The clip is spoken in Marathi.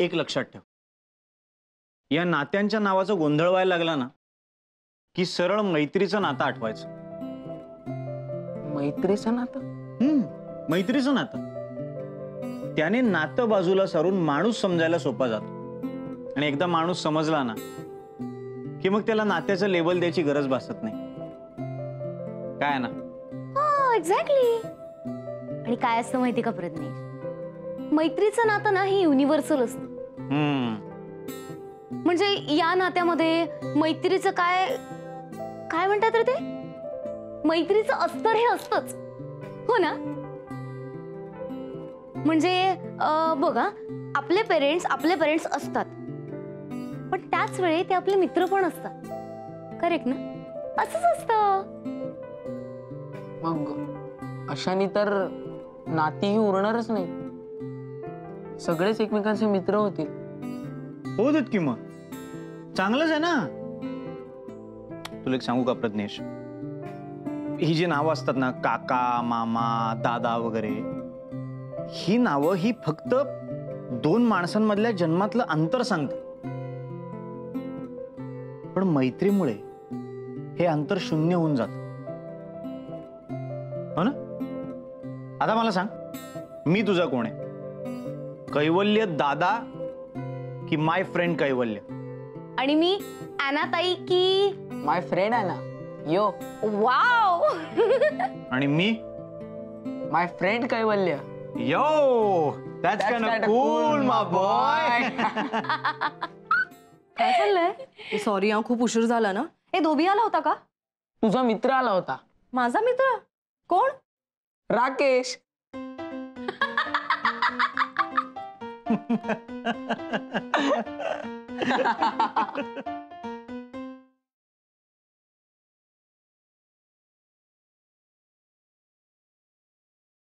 एक लक्षात ठेव, या नात्यांच्या नावाचा गोंधळ व्हायला लागला ना की सरळ मैत्रीचं नातं आठवायचं. मैत्रीचं नातं? मैत्रीचं नातं. त्याने नातं बाजूला सारून माणूस समजायला सोपा जातो. आणि एकदा माणूस समजला ना की मग त्याला नात्याचं लेबल द्यायची गरज भासत नाही. काय ना? हो एक्झॅक्टली. आणि काय असतं माहिती का प्रज्ञेश, मैत्रीचं नातं ना हे युनिव्हर्सल असतं. म्हणजे या नात्यामध्ये मैत्रीचं काय काय म्हणतात रे ते, मैत्रीचं अस्तर हे असतंच, हो ना? म्हणजे बघा, आपले पेरेंट्स असतात, पण त्याच वेळी ते आपले मित्र पण असतात. करेक्ट ना? असंच असतं. मग अशाने तर नातीही उरणारच नाही, सगळेच एकमेकांचे मित्र होतील. हो देत की, मग चांगलंच आहे ना. तुला एक सांगू का प्रज्ञेश, ही जी नावं असतात ना, काका, मामा, दादा वगैरे, ही नावं ही फक्त दोन माणसांमधल्या जन्मातलं अंतर सांगतात. पण मैत्रीमुळे हे अंतर शून्य होऊन जात, हो ना? आता मला सांग, मी तुझा कोण आहे? कैवल्य दादा की माय फ्रेंड कैवल्य? आणि मी अनाताई की माय फ्रेंड आहे ना, यो. वाव. आणि मी my friend Kaivalya. Yo, that's kind of cool my boy. काय चाललंय? सॉरी हा, खूप उशीर झाला ना. ए धोबी आला होता का? तुझा मित्र आला होता. माझा मित्र? कोण? राकेश.